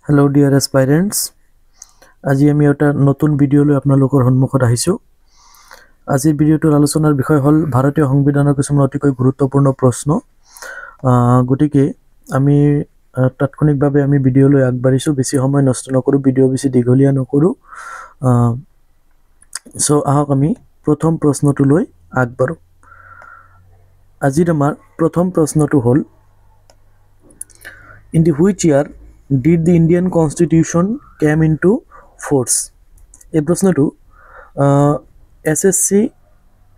Hello dear aspirants. আজি আমি এটা নতুন ভিডিও লৈ আপোনালোকৰ সন্মুখত আহিছো। আজিৰ ভিডিওটোৰ আলোচনাৰ বিষয় হ'ল ভাৰতীয় সংবিধানৰ কিছুমান অতিকৈ গুৰুত্বপূৰ্ণ প্ৰশ্ন। গতিকে আমি তাৎক্ষণিকভাৱে আমি ভিডিও লৈ আগবাঢ়িছো, বেছি সময় নষ্ট নকৰো, ভিডিও বেছি দীঘলীয়া নকৰো। সো আহক আমি প্ৰথম প্ৰশ্নটো লৈ আগবাঢ়ো। আজিৰ আমাৰ প্ৰথম প্ৰশ্নটো হ'ল In the which year did the Indian Constitution came into force? এই প্ৰশ্নটো SSC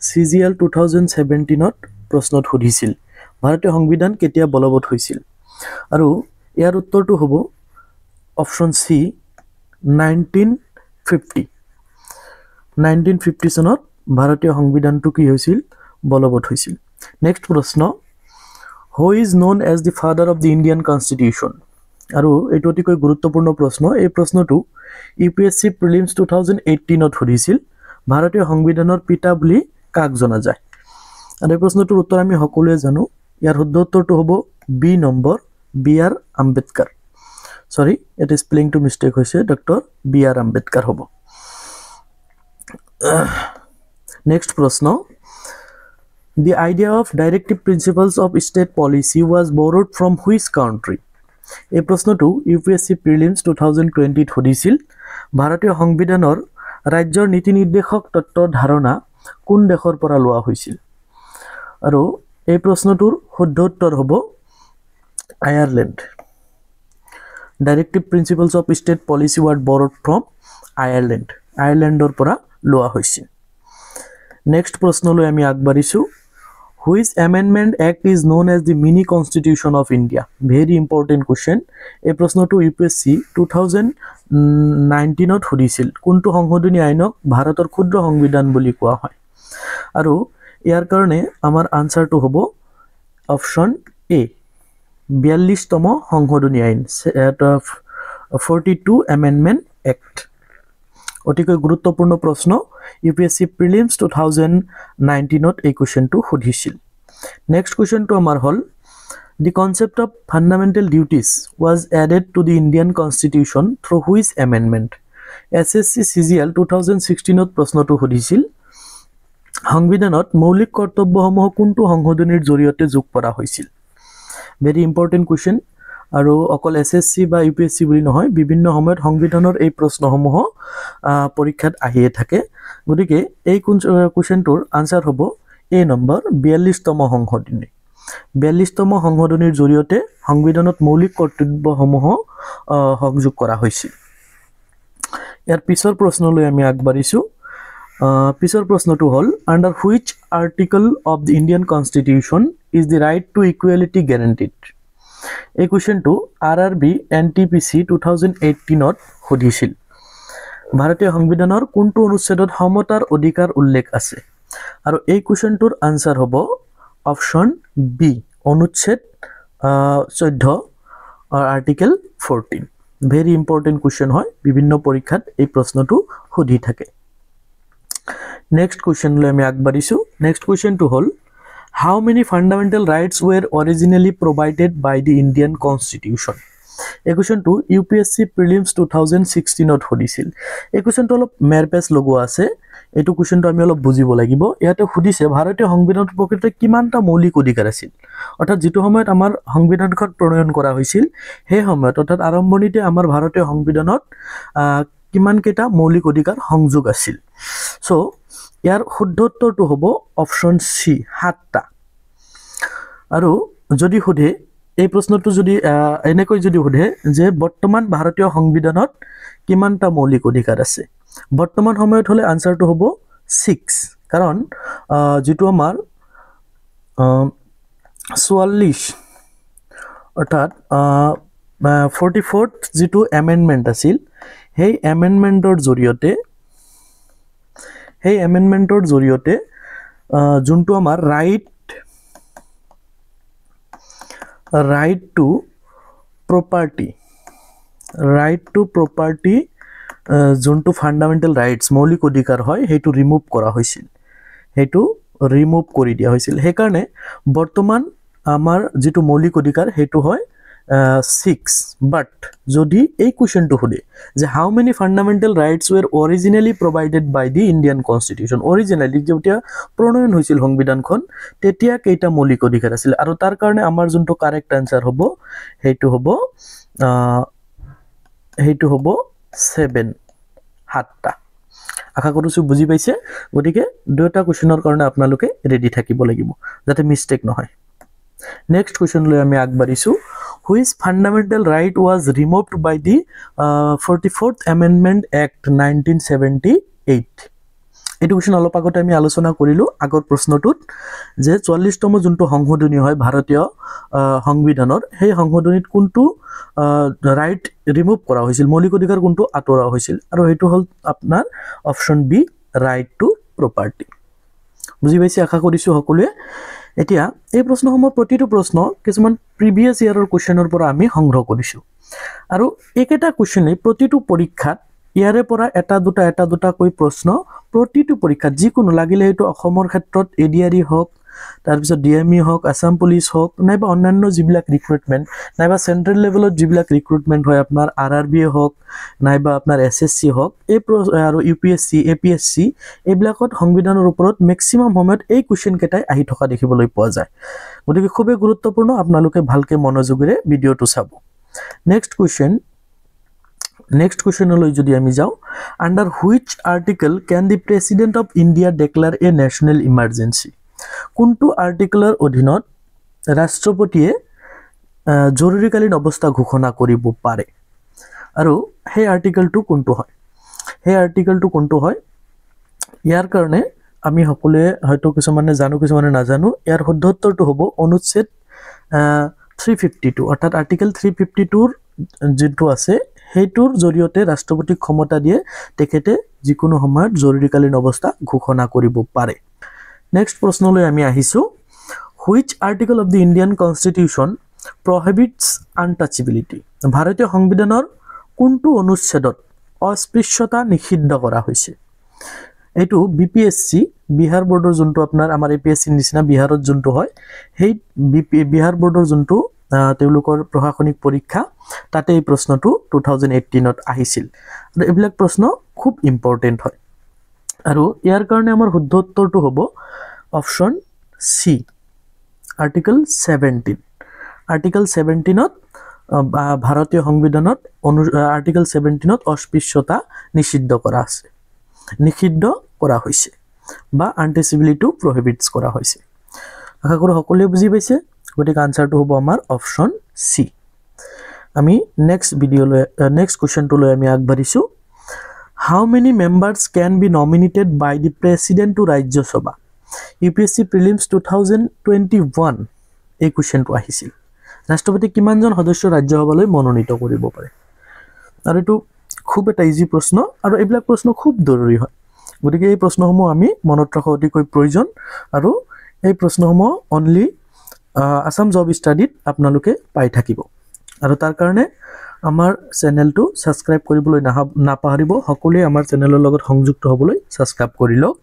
CGL 2017ত প্ৰশ্নত সুধিছিল ভাৰতীয় সংবিধান কেতিয়া বলবৎ হৈছিল, আৰু ইয়াৰ উত্তৰটো হ'ব অপশ্যন সি 1950 চনত ভাৰতীয় সংবিধানটো কি হৈছিল, বলবৎ হৈছিল। নেক্সট প্ৰশ্ন, Who is known as the father of the Indian Constitution? আৰু এইটো অতিকৈ গুৰুত্বপূৰ্ণ প্ৰশ্ন। এই প্ৰশ্নটো UPSC প্ৰিলিমছ 2018ত সুধিছিল ভাৰতীয় সংবিধানৰ পিতা বুলি কাক জনা যায়। আৰু এই প্ৰশ্নটোৰ উত্তৰ আমি সকলোৱে জানো। ইয়াৰ শুদ্ধ উত্তৰটো হ'ব বি নম্বৰ BR আম্বেদকাৰ। সৰি, এটা স্পেলিংটো মিষ্টেক হৈছে, ডক্টৰ BR আম্বেদকাৰ হ'ব। নেক্সট প্ৰশ্ন, The idea of directive principles of state policy was borrowed from which country? এই প্ৰশ্নটো UPSC প্ৰিলিমছ 2020ত সুধিছিল ভাৰতীয় সংবিধানৰ ৰাজ্যৰ নীতি নিৰ্দেশক তত্ত্বৰ ধাৰণা কোন দেশৰ পৰা লোৱা হৈছিল, আৰু এই প্ৰশ্নটোৰ শুদ্ধ উত্তৰ হ'ব Ireland. Directive principles of state policy were borrowed from Ireland. আয়াৰলেণ্ডৰ পৰা লোৱা হৈছিল। নেক্সট প্ৰশ্নলৈ আমি আগবাঢ়িছো। Which amendment act is known as the mini constitution of India? Very important question. এই প্ৰশ্নটো UPSC 2019ত সুধিছিল কোনটো সংশোধনী আইনক ভাৰতৰ ক্ষুদ্ৰ সংবিধান বুলি কোৱা হয়, আৰু ইয়াৰ কাৰণে আমাৰ আনসাৰটো হ'ব অপশ্যন এ 42তম সংশোধনী আইন 42 Amendment Act। অতিকৈ গুৰুত্বপূৰ্ণ প্ৰশ্ন। UPSC প্ৰিলিমছ 2019ত এই কুৱেশ্যনটো সুধিছিল। নেক্সট কুৱেশ্যনটো আমাৰ হ'ল The concept of fundamental duties was added to the Indian Constitution through which amendment? SSC CGL 2016ত প্ৰশ্নটো সুধিছিল সংবিধানত মৌলিক কৰ্তব্যসমূহ কোনটো সংশোধনীৰ জৰিয়তে যোগ কৰা হৈছিল। ভেৰি ইম্পৰ্টেণ্ট কুৱেশ্যন, আৰু অকল SSC বা UPSC বুলি নহয়, বিভিন্ন সময়ত সংবিধানৰ এই প্ৰশ্নসমূহ পৰীক্ষাত আহিয়ে থাকে। গতিকে এই কুৱেশ্যনটোৰ আনসাৰ হ'ব এ নম্বৰ 42তম সংশোধনী। 42তম সংশোধনীৰ জৰিয়তে সংবিধানত মৌলিক কৰ্তব্যসমূহ সংযোগ কৰা হৈছিল। ইয়াৰ পিছৰ প্ৰশ্নলৈ আমি আগবাঢ়িছো। পিছৰ প্ৰশ্নটো হ'ল under which article of the Indian constitution is the right to equality guaranteed? এই কুৱেশ্যনটো RRB NTPC 2018ত সুধিছিল ভাৰতীয় সংবিধানৰ কোনটো অনুচ্ছেদত সমতাৰ অধিকাৰ উল্লেখ আছে, আৰু এই কুৱেশ্যনটোৰ আনসাৰ হ'ব অপশ্যন বি অনুচ্ছেদ 14 আৰ্টিকেল 14। ভেৰি ইম্পৰ্টেণ্ট কুৱেশ্যন হয়, বিভিন্ন পৰীক্ষাত এই প্ৰশ্নটো সুধি থাকে। নেক্সট কুৱেশ্যনলৈ আমি আগবাঢ়িছো। নেক্সট কুৱেশ্যনটো হ'ল How many fundamental rights were originally provided by the Indian Constitution? এই কুৱেশ্যনটো UPSC প্ৰিলিমছ 2016ত সুধিছিল। এই কুৱেশ্যনটো অলপ মেৰপেচ লগোৱা আছে, এইটো কুৱেশ্যনটো আমি অলপ বুজিব লাগিব। ইয়াতে সুধিছে ভাৰতীয় সংবিধানত প্ৰকৃততে কিমানটা মৌলিক অধিকাৰ আছিল, অৰ্থাৎ যিটো সময়ত আমাৰ সংবিধানখন প্ৰণয়ন কৰা হৈছিল সেই সময়ত, অৰ্থাৎ আৰম্ভণিতে আমাৰ ভাৰতীয় সংবিধানত কিমানকেইটা মৌলিক অধিকাৰ সংযোগ আছিল। চ' ইয়াৰ শুদ্ধ উত্তৰটো হ'ব অপশ্যন চি 7টা। আৰু যদি সোধে এই প্ৰশ্নটো যদি এনেকৈ যদি সোধে যে বৰ্তমান ভাৰতীয় সংবিধানত কিমানটা মৌলিক অধিকাৰ আছে, বৰ্তমান সময়ত হ'লে আনসাৰটো হ'ব 6, কাৰণ যিটো আমাৰ 44 অৰ্থাৎ 44th যিটো এমেণ্ডমেণ্ট আছিল সেই এমেণ্ডমেণ্টৰ জৰিয়তে যোনটো আমাৰ ৰাইট টু প্ৰপাৰ্টি যোনটো ফাণ্ডামেণ্টেল ৰাইটছ মৌলিক অধিকাৰ হয় সেইটো ৰিমুভ কৰা হৈছিল, সেইটো ৰিমুভ কৰি দিয়া হৈছিল। সেইকাৰণে বৰ্তমান আমাৰ যিটো মৌলিক অধিকাৰ সেইটো হয় 6 বাট যদি এই কোৱেশ্চনটো সুধে যে how many fundamental rights were originally provided by the Indian constitution originally যেতিয়া প্ৰণয়ন হৈছিল সংবিধানখন তেতিয়া কেইটা মৌলিক অধিকাৰ আছিল আৰু তাৰ কাৰণে আমাৰ যোনটো কাৰেক্ট আনসাৰ হ'ব হেইটো হ'ব 7 7টা আশা কৰিছো বুজি পাইছে গতিকে দুটা কোৱেশ্চনৰ কাৰণে আপোনালোকে ৰেডি থাকিব লাগিব যাতে মিস্টেক নহয় নেক্সট কোৱেশ্চন লৈ আমি আগবাঢ়িছো which fundamental right was removed by the 44th Amendment Act 1978 এটো কোৱেশ্চন অলপ আগতে আমি আলোচনা কৰিলো আগৰ প্ৰশ্নটোত যে 44তম যোনটো সংশোধনী হয় ভাৰতীয় সংবিধানৰ সেই সংশোধনীত কোনটো ৰাইট ৰিমুভ কৰা হৈছিল মৌলিক অধিকাৰ কোনটো আতৰা হৈছিল আৰু হেতু হল আপোনাৰ option B right to property বুজি পাইছে আশা কৰিছো সকলোৱে এতিয়া এই প্ৰশ্নসমূহ প্ৰতিটো প্ৰশ্ন কিছুমান প্ৰিভিয়াস ইয়াৰৰ কোৱেশ্চনৰ পৰা আমি সংগ্ৰহ কৰিছো আৰু একেটা কোৱেশ্চনে প্ৰতিটো পৰীক্ষাত ইয়াৰে পৰা এটা দুটা কৈ প্ৰশ্ন প্ৰতিটো পৰীক্ষাত যিকোনো লাগিলে হেতু অসমৰ ক্ষেত্ৰত এডিআৰই হওক তাৰ পিছত ডিএমই হওক আসাম পুলিচ হওক নাইবা অন্যান্য যিবিলাক ৰিক্ৰুটমেন্ট নাইবা সেন্ট্ৰেল লেভেলত যিবিলাক ৰিক্ৰুটমেন্ট হয় আপোনাৰ আৰআৰবি হওক নাইবা আপোনাৰ এসএসসি হওক এই আৰু ইউপিএসসি এপিএসসি এইবিলাকত সংবিধানৰ ওপৰত ম্যাক্সিমাম সময়ত এই কোৱেশ্চন কেটাই আহি থকা দেখিবলৈ পোৱা যায় গতিকে খুবেই গুৰুত্বপূৰ্ণ আপোনালোকে ভালকে মনোযোগেৰে ভিডিওটো চাব Next question লৈ যদি আমি যাও under which article can the president of India declare a national emergency কোনটো আৰ্টিকলৰ অধীনত ৰাষ্ট্ৰপতিয়ে জৰুৰীকালীন অৱস্থা ঘোষণা কৰিব পাৰে আৰু সেই আৰ্টিকলটো কোনটো হয় ইয়াৰ কাৰণে আমি সকলোৱে হয়তো কিছুমানে জানো কিছুমানে নাজানো ইয়াৰ শুদ্ধ উত্তৰটো হ'ব অনুচ্ছেদ 352 অৰ্থাৎ আৰ্টিকল 352 ৰ যেটো আছে হেইটোৰ জৰিয়তে ৰাষ্ট্ৰপতিক ক্ষমতা দিয়ে তেখেতে যিকোনো সময়ত জৰুৰীকালীন অৱস্থা ঘোষণা কৰিব পাৰে নেক্সট প্ৰশ্নলৈ আমি আহিছো which article of the Indian constitution prohibits untouchability ভাৰতীয় সংবিধানৰ কোনটো অনুচ্ছেদত অস্পৃশ্যতা নিষিদ্ধ কৰা হৈছে এটো বিপিএসসি বিহাৰ বোৰ্ডৰ যোনটো আপোনাৰ আমাৰ এপিএসসি নিচিনা বিহাৰত যোনটো হয় সেই বিহাৰ বোৰ্ডৰ যোনটো তেওলোকৰ প্ৰশাসনিক পৰীক্ষা তাতে এই প্ৰশ্নটো 2018 ত আহিছিল আৰু এইবিলাক প্ৰশ্ন খুব ইম্পৰ্টেন্ট হয় আৰু ইয়াৰ কাৰণে আমাৰ শুদ্ধ উত্তৰটো হ'ব অপচন সি আৰ্টিকল 17 ত ভাৰতীয় সংবিধানত আৰ্টিকল 17 ত অস্পৃশ্যতা নিষিদ্ধ কৰা হৈছে বা আনটাচেবিলিটি প্ৰহিবিটস কৰা হৈছে আশা কৰো সকলোৱে বুজি পাইছে গতিকে আনসাৰটো হ'ব আমাৰ অপচন সি আমি নেক্সট কোৱেশ্চনটো লৈ আমি আগবাঢ়িছো how many members can be nominated by the president to Rajya Sabha UPSC prelims 2021 এই কোৱেশ্চনটো আহিছিল ৰাষ্ট্ৰপতি কিমানজন সদস্য ৰাজ্যসভালৈ মনোনীত কৰিব পাৰে আৰু এটো খুব এটা ইজি প্ৰশ্ন আৰু এইবিলাক প্ৰশ্ন খুব জৰুৰী হয় গতিকে এই প্ৰশ্নসমূহ আমি মনত ৰখা অতিকৈ প্ৰয়োজন আৰু এই প্ৰশ্নসমূহ অনলি আসাম জব ষ্টাডিত আপোনালোকে পাই থাকিব আৰু তাৰ কাৰণে আমাৰ চেনেলটো সাবস্ক্ৰাইব কৰিবলৈ নাপাহৰিব সকলোৱে আমাৰ চেনেলৰ লগত সংযুক্ত হ'বলৈ সাবস্ক্ৰাইব কৰি লওক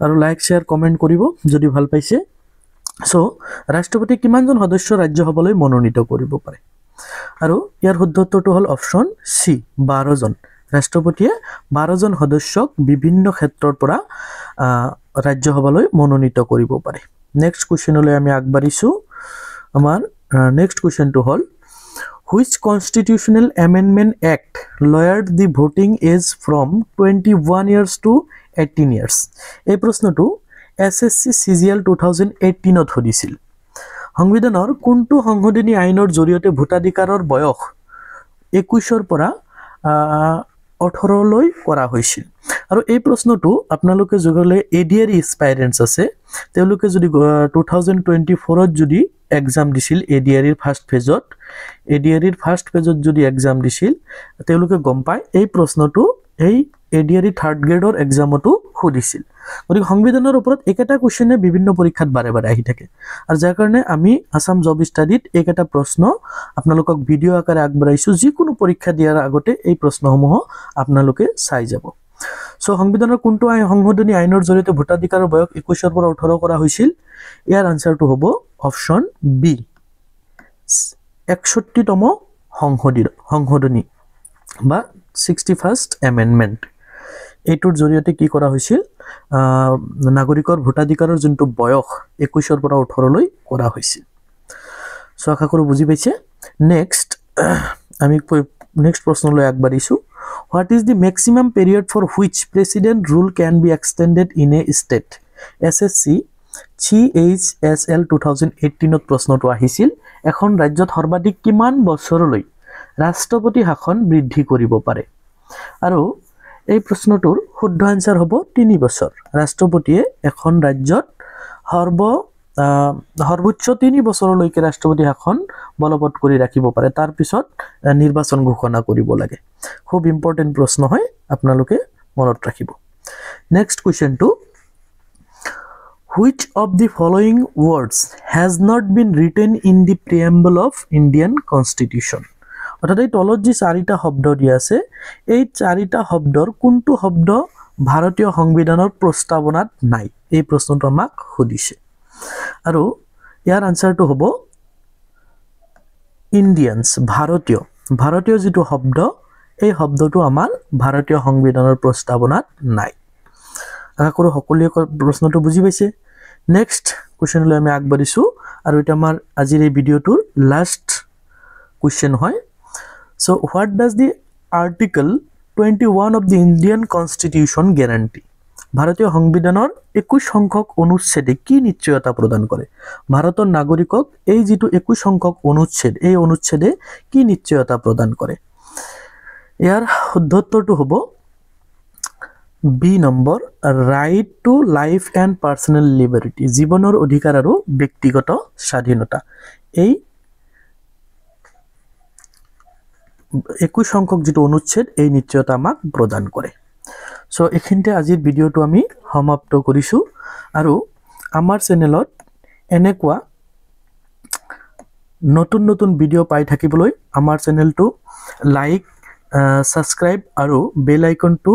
আৰু লাইক শেয়াৰ কমেন্ট কৰিব যদি ভাল পাইছে সো ৰাষ্ট্ৰপতি কিমানজন সদস্য ৰাজ্যসভালৈ মনোনীত কৰিব পাৰে আৰু ইয়াৰ শুদ্ধ উত্তৰটো হ'ল অপচন সি 12 জন ৰাষ্ট্ৰপতিয়ে 12 জন সদস্যক বিভিন্ন ক্ষেত্ৰৰ পৰা ৰাজ্যসভালৈ মনোনীত কৰিব পাৰে নেক্সট কোৱেশ্চনলৈ আমি আগবাঢ়িছো আমাৰ নেক্সট কোৱেশ্চনটো হ'ল which constitutional amendment act lowered the voting age from 21 years to 18 years এই প্ৰশ্নটো এসএসসি সিজিএল 2018 ত হৈছিল সংবিধানৰ কোনটো সংশোধনী আইনৰ জৰিয়তে ভোটাধিকাৰৰ বয়স 21 ৰ পৰা 18 লৈ কৰা হৈছিল আৰু এই প্ৰশ্নটো আপোনালোকে যগলে এডিআৰই এক্সপায়াৰেন্স আছে তেওঁলোকে যদি 2024 ত যদি এক্সাম দিছিল এডিআৰইৰ ফাৰ্স্ট ফেজত যদি এক্সাম দিছিল তেওঁলোকে গম পায় এই প্ৰশ্নটো এই এডিআৰই থাৰ্ড গ্ৰেডৰ এক্সামটো খুদিছিল গতিকে সংবিধানৰ ওপৰত একেটা কোৱেশ্চনে বিভিন্ন পৰীক্ষাত বাৰে আহি থাকে আৰু যাৰ কাৰণে আমি আসাম জব ষ্টাডিত একেটা প্ৰশ্ন আপোনালোকক ভিডিও আকাৰে আগবঢ়াইছো যিকোনো পৰীক্ষা দিয়াৰ আগতে এই প্ৰশ্নসমূহ আপোনালোকে চাই যাব সো সংবিধানৰ কোনটো সংশোধনী আইনৰ জৰিয়তে ভোটাধিকাৰৰ বয়স 21 ৰ পৰা 18 কৰা হৈছিল ইয়াৰ আনসাৰটো হ'ব অপচন বি 61তম সংশোধনী বা 61st এমেন্ডমেন্ট এইটোৰ জৰিয়তে কি কৰা হৈছিল নাগৰিকৰ ভোটাধিকাৰৰ যোনটো বয়স 21 পৰা 18 লৈ কৰা হৈছিল সো আশা কৰো বুজি পাইছে নেক্সট আমি নেক্সট প্ৰশ্নলৈ আগবাঢ়িছো what is the maximum period for which president rule can be extended in a state SSC CHSL 2018 ত প্ৰশ্নটো আহিছিল এখন ৰাজ্যত সৰ্বাধিক কিমান বছৰলৈ ৰাষ্ট্ৰপতি শাসন বৃদ্ধি কৰিব পাৰে আৰু এই প্ৰশ্নটোৰ শুদ্ধ আনসাৰ হ'ব 3 বছৰ ৰাষ্ট্ৰপতিয়ে এখন ৰাজ্যত সৰ্বোচ্চ 3 বছৰলৈকে ৰাষ্ট্ৰপতি শাসন বলবৎ কৰি ৰাখিব পাৰে তাৰ পিছত নিৰ্বাচন ঘোষণা কৰিব লাগে খুব ইম্পৰ্টেন্ট প্ৰশ্ন হয় আপোনালোকে মনত ৰাখিব next কোৱেশ্চনটো which of the following words has not been written in the preamble of Indian Constitution অৰ্থাৎ এই তলত যি চাৰিটা শব্দ দিয়া আছে এই চাৰিটা শব্দৰ কোনটো শব্দ ভাৰতীয় সংবিধানৰ প্ৰস্তাৱনাত নাই এই প্ৰশ্নটো আমাক সুধিছে আৰু ইয়াৰ আনসাৰটো হ'ব ইণ্ডিয়ানছ ভাৰতীয় যেটো শব্দ এই শব্দটো আমাৰ ভাৰতীয় সংবিধানৰ প্ৰস্তাৱনাত নাই আশা কৰো সকলোৱে প্ৰশ্নটো বুজি পাইছে নেক্সট কোৱেশ্চনলৈ আমি আগবাঢ়িছো আৰু এটা আমাৰ আজিৰ এই ভিডিওটোৰ লাষ্ট কোৱেশ্চন হয় so what does the article 21 of the Indian Constitution guarantee ভাৰতীয় সংবিধানৰ 21 সংখ্যক অনুচ্ছেদে কি নিশ্চয়তা প্ৰদান কৰে ভাৰতৰ নাগৰিকক এই যেটো 21 সংখ্যক অনুচ্ছেদ এই অনুচ্ছেদে কি নিশ্চয়তা প্ৰদান কৰে ইয়াৰ শুদ্ধ উত্তৰটো হ'ব B number right to life and personal liberty জীৱনৰ অধিকাৰ আৰু ব্যক্তিগত স্বাধীনতা এই 21 সংখ্যক যেটো অনুচ্ছেদ এই নিশ্চয়তা আমাক প্ৰদান কৰে সো এখিনতে আজিৰ ভিডিওটো আমি সমাপ্ত কৰিছো আৰু আমাৰ চেনেলত এনেকুৱা নতুন ভিডিও পাই থাকিবলৈ আমাৰ চেনেলটো লাইক সাবস্ক্ৰাইব আৰু বেল আইকনটো